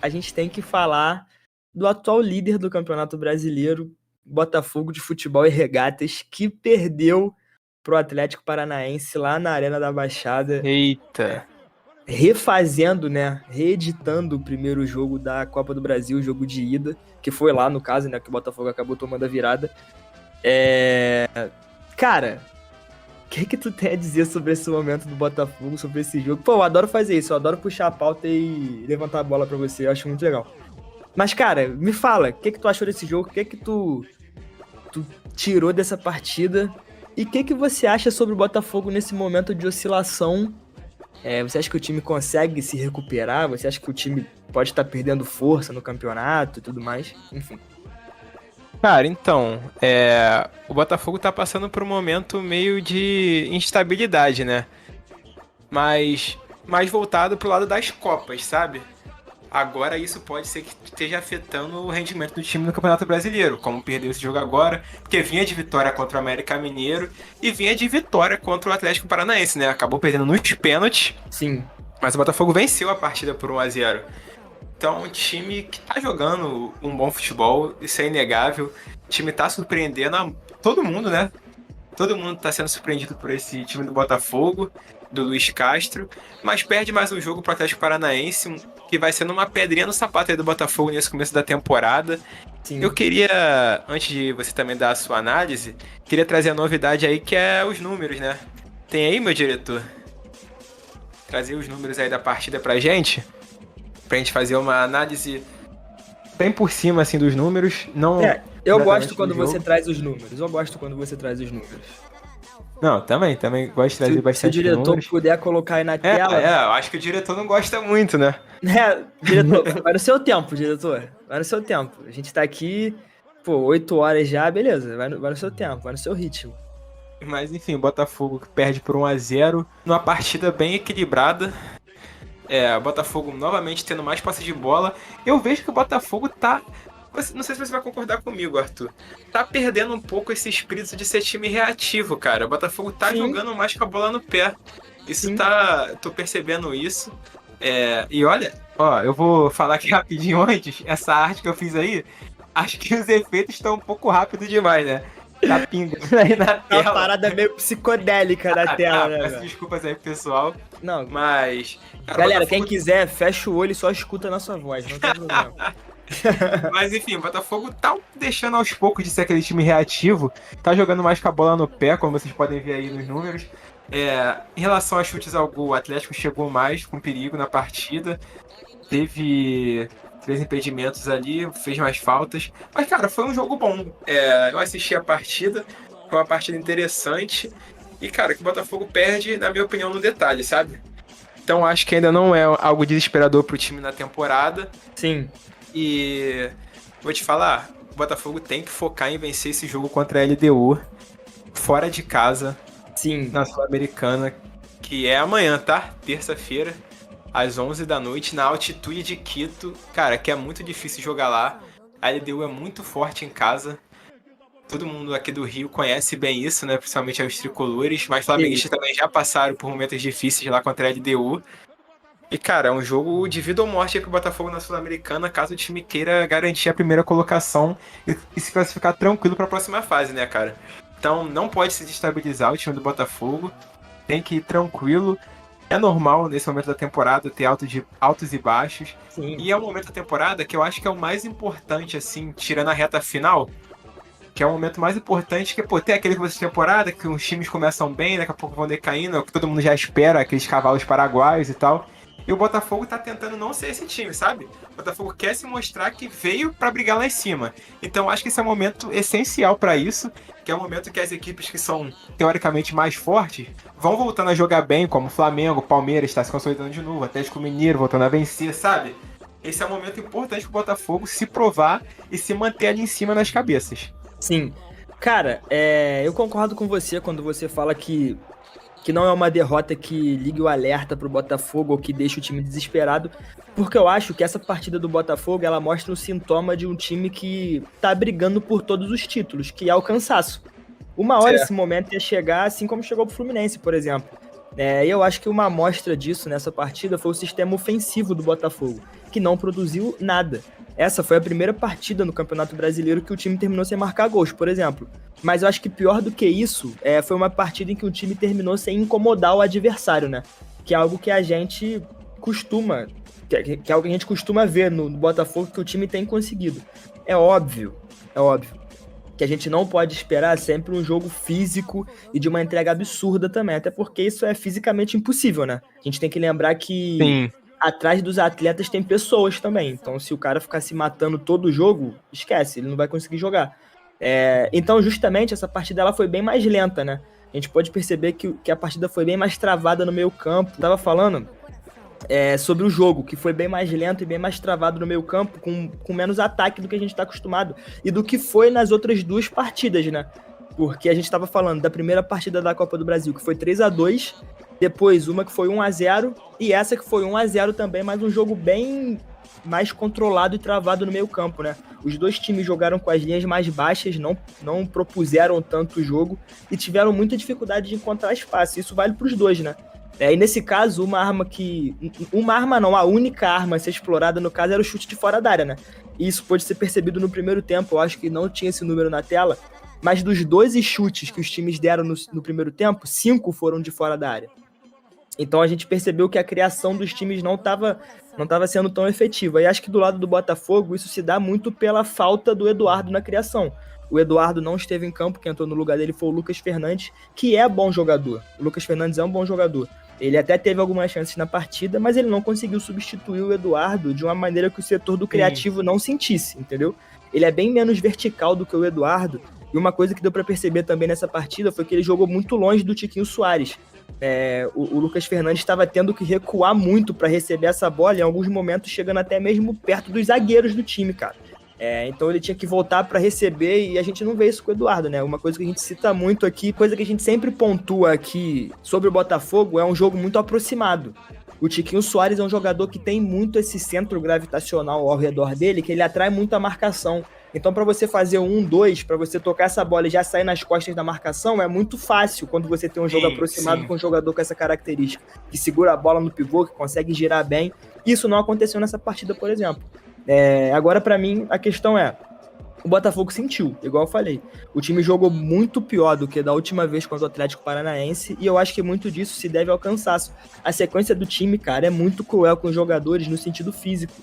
a gente tem que falar do atual líder do Campeonato Brasileiro, Botafogo de Futebol e Regatas, que perdeu pro Atlético Paranaense lá na Arena da Baixada, Eita. refazendo, né, reeditando o primeiro jogo da Copa do Brasil, o jogo de ida, que foi lá, no caso, né, que o Botafogo acabou tomando a virada. Cara, o que tu tem a dizer sobre esse momento do Botafogo, sobre esse jogo? Pô, eu adoro fazer isso, eu adoro puxar a pauta e levantar a bola pra você, eu acho muito legal. Mas, cara, me fala, o que tu achou desse jogo? O que tu tirou dessa partida? E o que você acha sobre o Botafogo nesse momento de oscilação? Você acha que o time consegue se recuperar? Você acha que o time pode estar perdendo força no campeonato e tudo mais? Enfim. Cara, então, o Botafogo tá passando por um momento meio de instabilidade, né? Mas mais voltado pro lado das Copas, sabe? Agora isso pode ser que esteja afetando o rendimento do time no Campeonato Brasileiro, como perdeu esse jogo agora, porque vinha de vitória contra o América Mineiro e vinha de vitória contra o Atlético Paranaense, né? Acabou perdendo nos pênaltis, Sim. mas o Botafogo venceu a partida por 1-0. Então, um time que tá jogando um bom futebol, isso é inegável. O time tá surpreendendo todo mundo, né? Todo mundo tá sendo surpreendido por esse time do Botafogo, do Luiz Castro, mas perde mais um jogo pro Atlético Paranaense, que vai sendo uma pedrinha no sapato aí do Botafogo nesse começo da temporada. Sim. Eu queria, antes de você também dar a sua análise, queria trazer a novidade aí, que é os números, né? Tem aí, meu diretor? Trazer os números aí da partida pra gente fazer uma análise bem por cima, assim, dos números. Não eu gosto quando você traz os números. Não, também gosto de trazer bastante números. Se o diretor puder colocar aí na tela... eu acho que o diretor não gosta muito, né? Diretor, vai no seu tempo, diretor. Vai no seu tempo. A gente tá aqui, 8 horas já, beleza. Vai no seu tempo, vai no seu ritmo. Mas, enfim, o Botafogo perde por 1-0 numa partida bem equilibrada. O Botafogo novamente tendo mais posse de bola. Eu vejo que o Botafogo tá... Não sei se você vai concordar comigo, Arthur. Tá perdendo um pouco esse espírito de ser time reativo, cara. O Botafogo tá jogando mais com a bola no pé. Isso tá... Tô percebendo isso. E olha, eu vou falar aqui rapidinho antes. Essa arte que eu fiz aí, acho que os efeitos estão um pouco rápidos demais, né? Tá pingando aí na tela. Uma parada meio psicodélica na tela, né? Peço desculpas aí, pessoal. Não, mas... Cara, galera, Botafogo... quem quiser, fecha o olho e só escuta a nossa voz, não tem problema. Mas enfim, o Botafogo tá deixando aos poucos de ser aquele time reativo, tá jogando mais com a bola no pé, como vocês podem ver aí nos números. Em relação a chutes ao gol, o Atlético chegou mais com perigo na partida, teve 3 impedimentos ali, fez mais faltas, mas cara, foi um jogo bom. Eu assisti a partida, foi uma partida interessante, e cara, que o Botafogo perde, na minha opinião, no detalhe, sabe? Então acho que ainda não é algo desesperador pro time na temporada. Sim. E vou te falar, o Botafogo tem que focar em vencer esse jogo contra a LDU, fora de casa. Sim. Na Sul-Americana, que é amanhã, tá? Terça-feira, às 11 da noite, na altitude de Quito. Cara, que é muito difícil jogar lá. A LDU é muito forte em casa. Todo mundo aqui do Rio conhece bem isso, né? Principalmente os tricolores. Mas flamenguistas também já passaram por momentos difíceis lá contra a LDU. E, cara, é um jogo de vida ou morte aí pro Botafogo na Sul-Americana, caso o time queira garantir a primeira colocação e se classificar tranquilo pra próxima fase, né, cara? Então, não pode se destabilizar o time do Botafogo. Tem que ir tranquilo. É normal, nesse momento da temporada, ter altos e baixos. Sim. E é um momento da temporada que eu acho que é o mais importante, assim, tirando a reta final, que é o momento mais importante, que, tem aquele começo de temporada, que os times começam bem, daqui a pouco vão decaindo, é o que todo mundo já espera, aqueles cavalos paraguaios e tal. E o Botafogo tá tentando não ser esse time, sabe? O Botafogo quer se mostrar que veio pra brigar lá em cima. Então acho que esse é um momento essencial pra isso, que é um momento que as equipes que são teoricamente mais fortes vão voltando a jogar bem, como o Flamengo, o Palmeiras está se consolidando de novo, Atlético Mineiro voltando a vencer, sabe? Esse é um momento importante pro Botafogo se provar e se manter ali em cima nas cabeças. Sim. Cara, eu concordo com você quando você fala que não é uma derrota que ligue o alerta pro Botafogo ou que deixe o time desesperado, porque eu acho que essa partida do Botafogo, ela mostra um sintoma de um time que tá brigando por todos os títulos, que é o cansaço. Uma hora esse momento ia chegar, assim como chegou pro Fluminense, por exemplo. E eu acho que uma amostra disso nessa partida foi o sistema ofensivo do Botafogo, que não produziu nada. Essa foi a primeira partida no Campeonato Brasileiro que o time terminou sem marcar gols, por exemplo. Mas eu acho que pior do que isso, foi uma partida em que o time terminou sem incomodar o adversário, né? Que é algo que a gente costuma, que é algo que a gente costuma ver no Botafogo, que o time tem conseguido. É óbvio que a gente não pode esperar sempre um jogo físico e de uma entrega absurda também, até porque isso é fisicamente impossível, né? A gente tem que lembrar que Sim. atrás dos atletas tem pessoas também, então se o cara ficar se matando todo o jogo, esquece, ele não vai conseguir jogar. Então justamente essa partida ela foi bem mais lenta, né? A gente pode perceber que a partida foi bem mais travada no meio campo. Tava falando sobre o jogo, que foi bem mais lento e bem mais travado no meio campo, com menos ataque do que a gente está acostumado, e do que foi nas outras duas partidas, né? Porque a gente estava falando da primeira partida da Copa do Brasil, que foi 3-2, depois uma que foi 1-0, e essa que foi 1-0 também, mas um jogo bem mais controlado e travado no meio campo, né? Os dois times jogaram com as linhas mais baixas, não propuseram tanto o jogo, e tiveram muita dificuldade de encontrar espaço. Isso vale para os dois, né? E nesse caso, a única arma a ser explorada no caso era o chute de fora da área, né? E isso pode ser percebido no primeiro tempo, eu acho que não tinha esse número na tela, mas dos 12 chutes que os times deram no primeiro tempo, 5 foram de fora da área. Então a gente percebeu que a criação dos times não estava sendo tão efetiva. E acho que do lado do Botafogo isso se dá muito pela falta do Eduardo na criação. O Eduardo não esteve em campo, quem entrou no lugar dele foi o Lucas Fernandes, que é bom jogador. O Lucas Fernandes é um bom jogador. Ele até teve algumas chances na partida, mas ele não conseguiu substituir o Eduardo de uma maneira que o setor do criativo não sentisse, entendeu? Ele é bem menos vertical do que o Eduardo, e uma coisa que deu pra perceber também nessa partida foi que ele jogou muito longe do Tiquinho Soares. O Lucas Fernandes estava tendo que recuar muito para receber essa bola, em alguns momentos chegando até mesmo perto dos zagueiros do time, cara. Então ele tinha que voltar para receber, e a gente não vê isso com o Eduardo, né? Uma coisa que a gente cita muito aqui, coisa que a gente sempre pontua aqui sobre o Botafogo, é um jogo muito aproximado. O Tiquinho Soares é um jogador que tem muito esse centro gravitacional ao redor dele, que ele atrai muito a marcação. Então, para você fazer 1-2, para você tocar essa bola e já sair nas costas da marcação, é muito fácil quando você tem um jogo aproximado com um jogador com essa característica, que segura a bola no pivô, que consegue girar bem. Isso não aconteceu nessa partida, por exemplo. Agora, para mim, a questão o Botafogo sentiu, igual eu falei. O time jogou muito pior do que da última vez contra o Atlético Paranaense, e eu acho que muito disso se deve ao cansaço. A sequência do time, cara, é muito cruel com os jogadores no sentido físico.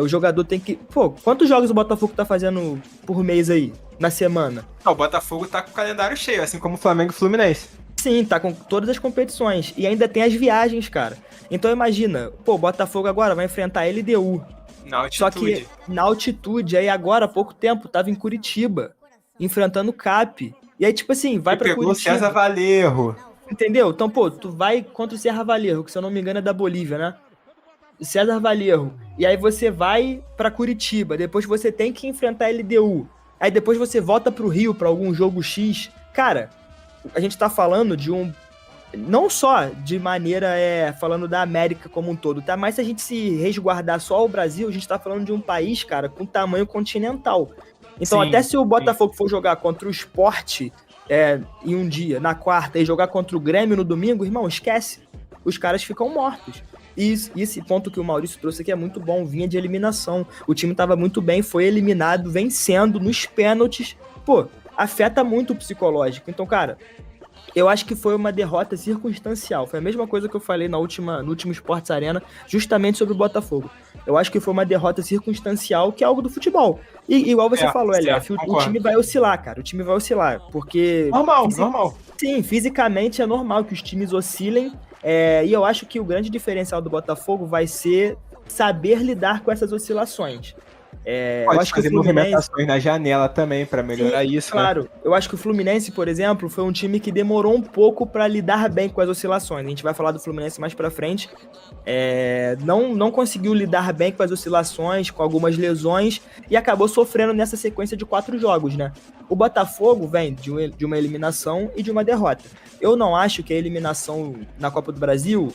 O jogador tem que... Pô, quantos jogos o Botafogo tá fazendo por mês aí, na semana? O Botafogo tá com o calendário cheio, assim como o Flamengo e o Fluminense. Sim, tá com todas as competições. E ainda tem as viagens, cara. Então imagina, o Botafogo agora vai enfrentar a LDU. Na altitude. Só que na altitude, aí agora, há pouco tempo, tava em Curitiba, enfrentando o CAP. E aí, tipo assim, vai pra pegou Curitiba. César Valerro. Entendeu? Então, tu vai contra o Serra Valerro, que se eu não me engano é da Bolívia, né? César Valerro. E aí você vai pra Curitiba, depois você tem que enfrentar a LDU. Aí depois você volta pro Rio pra algum jogo X. Cara, a gente tá falando de não só de maneira falando da América como um todo, tá? Mas se a gente se resguardar só ao Brasil, a gente tá falando de um país, cara, com tamanho continental. Então, até se o Botafogo for jogar contra o Sport em um dia, na quarta, e jogar contra o Grêmio no domingo, irmão, esquece. Os caras ficam mortos. E esse ponto que o Maurício trouxe aqui é muito bom, vinha de eliminação. O time tava muito bem, foi eliminado, vencendo nos pênaltis. Afeta muito o psicológico. Então, cara, eu acho que foi uma derrota circunstancial. Foi a mesma coisa que eu falei no último Sports Arena, justamente sobre o Botafogo. Eu acho que foi uma derrota circunstancial, que é algo do futebol. E igual você falou, LF, o time vai oscilar, cara. O time vai oscilar, porque... Normal. Sim, fisicamente é normal que os times oscilem. E eu acho que o grande diferencial do Botafogo vai ser saber lidar com essas oscilações. Pode fazer movimentações na janela também para melhorar isso. Claro, né? Eu acho que o Fluminense, por exemplo, foi um time que demorou um pouco para lidar bem com as oscilações. A gente vai falar do Fluminense mais para frente. Não conseguiu lidar bem com as oscilações, com algumas lesões, e acabou sofrendo nessa sequência de 4 jogos, né? O Botafogo vem de uma eliminação e de uma derrota. Eu não acho que a eliminação na Copa do Brasil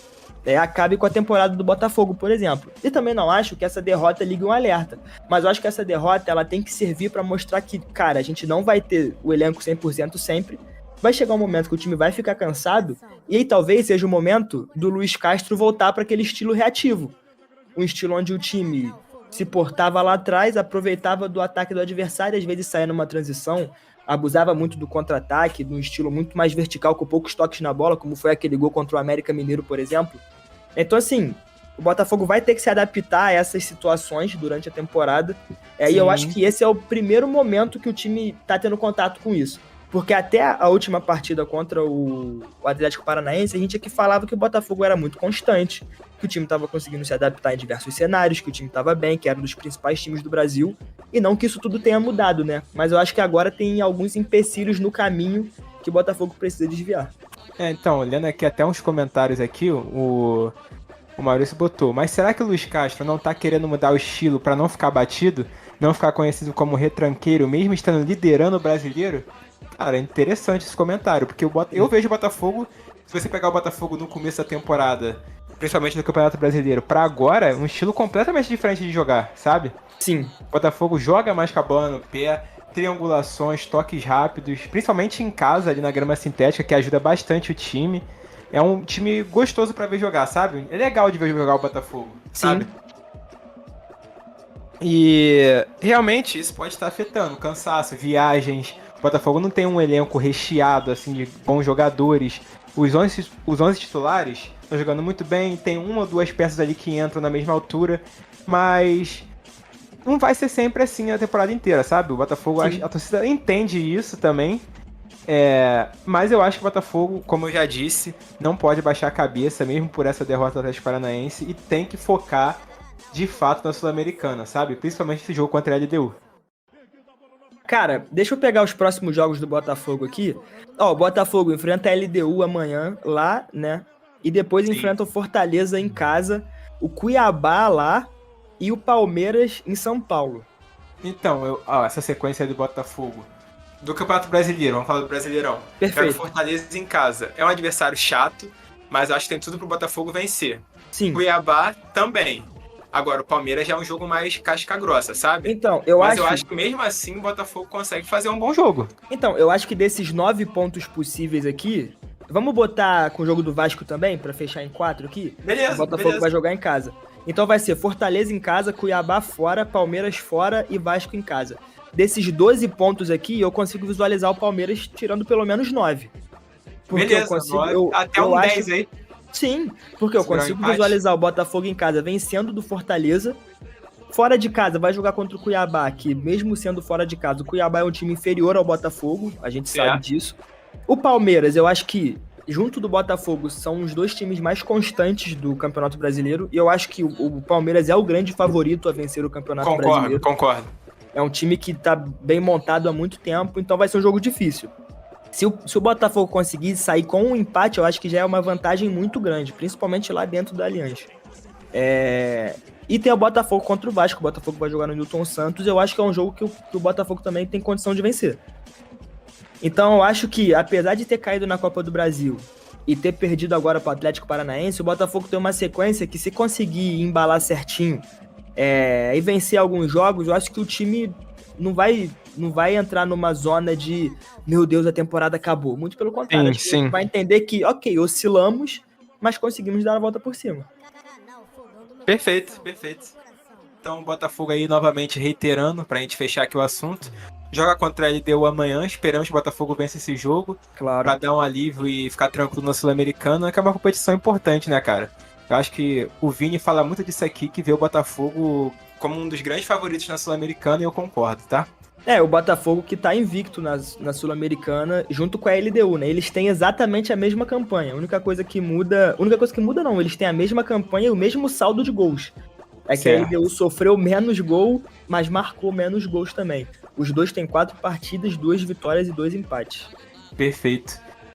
acabe com a temporada do Botafogo, por exemplo. E também não acho que essa derrota ligue um alerta. Mas eu acho que essa derrota ela tem que servir para mostrar que, cara, a gente não vai ter o elenco 100% sempre. vai chegar um momento que o time vai ficar cansado, e aí talvez seja o momento do Luiz Castro voltar para aquele estilo reativo. Um estilo onde o time se portava lá atrás, aproveitava do ataque do adversário, às vezes saía numa transição, abusava muito do contra-ataque, de um estilo muito mais vertical, com poucos toques na bola, como foi aquele gol contra o América Mineiro, por exemplo. Então, assim, o Botafogo vai ter que se adaptar a essas situações durante a temporada. E eu acho que esse é o primeiro momento que o time tá tendo contato com isso. Porque até a última partida contra o Atlético Paranaense, a gente aqui falava que o Botafogo era muito constante, que o time estava conseguindo se adaptar em diversos cenários, que o time estava bem, que era um dos principais times do Brasil, e não que isso tudo tenha mudado, né? Mas eu acho que agora tem alguns empecilhos no caminho que o Botafogo precisa desviar. Então, olhando aqui até uns comentários aqui, o Maurício botou, mas será que o Luiz Castro não tá querendo mudar o estilo para não ficar batido, não ficar conhecido como retranqueiro, mesmo estando liderando o brasileiro? Cara, é interessante esse comentário, porque eu vejo o Botafogo, se você pegar o Botafogo no começo da temporada, principalmente no Campeonato Brasileiro, pra agora, um estilo completamente diferente de jogar, sabe? Sim. O Botafogo joga mais com a bola no pé, triangulações, toques rápidos, principalmente em casa, ali na grama sintética, que ajuda bastante o time. É um time gostoso pra ver jogar, sabe? É legal de ver jogar o Botafogo, sabe? Sim. E realmente isso pode estar afetando cansaço, viagens. O Botafogo não tem um elenco recheado assim de bons jogadores. Os 11 titulares estão jogando muito bem, tem uma ou duas peças ali que entram na mesma altura, mas não vai ser sempre assim a temporada inteira, sabe? O Botafogo, a torcida entende isso também. Mas eu acho que o Botafogo, como eu já disse, não pode baixar a cabeça, mesmo por essa derrota do Atlético Paranaense, e tem que focar de fato na Sul-Americana, sabe? Principalmente esse jogo contra a LDU. Cara, deixa eu pegar os próximos jogos do Botafogo aqui. O Botafogo enfrenta a LDU amanhã lá, né? E depois enfrenta o Fortaleza em casa, o Cuiabá lá e o Palmeiras em São Paulo. Então, essa sequência do Botafogo. Do Campeonato Brasileiro, vamos falar do Brasileirão. Perfeito. Pega o Fortaleza em casa. É um adversário chato, mas acho que tem tudo pro Botafogo vencer. Sim. Cuiabá também. Agora, o Palmeiras já é um jogo mais casca grossa, sabe? Então, eu acho que mesmo assim o Botafogo consegue fazer um bom jogo. Então, eu acho que desses 9 pontos possíveis aqui, vamos botar com o jogo do Vasco também, pra fechar em 4 aqui? Beleza, O Botafogo vai jogar em casa. Então vai ser Fortaleza em casa, Cuiabá fora, Palmeiras fora e Vasco em casa. Desses 12 pontos aqui, eu consigo visualizar o Palmeiras tirando pelo menos 9. Porque beleza, eu consigo, até um 10 aí. Sim, porque eu consigo visualizar o Botafogo em casa vencendo do Fortaleza. Fora de casa, vai jogar contra o Cuiabá, que mesmo sendo fora de casa, o Cuiabá é um time inferior ao Botafogo, a gente sabe disso. O Palmeiras, eu acho que, junto do Botafogo, são os dois times mais constantes do Campeonato Brasileiro, e eu acho que o Palmeiras é o grande favorito a vencer o Campeonato Brasileiro. Concordo. É um time que tá bem montado há muito tempo, então vai ser um jogo difícil. Se o Botafogo conseguir sair com um empate, eu acho que já é uma vantagem muito grande, principalmente lá dentro da Allianz. E tem o Botafogo contra o Vasco. O Botafogo vai jogar no Newton Santos. Eu acho que é um jogo que o Botafogo também tem condição de vencer. Então eu acho que, apesar de ter caído na Copa do Brasil e ter perdido agora para o Atlético Paranaense, o Botafogo tem uma sequência que, se conseguir embalar certinho e vencer alguns jogos, eu acho que o time não vai entrar numa zona de, meu Deus, a temporada acabou. Muito pelo contrário, acho que a gente vai entender que, ok, oscilamos, mas conseguimos dar a volta por cima. Perfeito. Então o Botafogo aí novamente reiterando, pra gente fechar aqui o assunto. Joga contra a LDU amanhã, esperamos que o Botafogo vença esse jogo. Claro. Pra dar um alívio e ficar tranquilo na Sul-Americana, que é uma competição importante, né, cara? Eu acho que o Vini fala muito disso aqui, que vê o Botafogo como um dos grandes favoritos na Sul-Americana, e eu concordo, tá? O Botafogo que tá invicto na Sul-Americana junto com a LDU, né? Eles têm exatamente a mesma campanha. A única coisa que muda não, eles têm a mesma campanha e o mesmo saldo de gols. Que a LDU sofreu menos gol, mas marcou menos gols também. Os dois têm 4 partidas, 2 vitórias e 2 empates. Perfeito.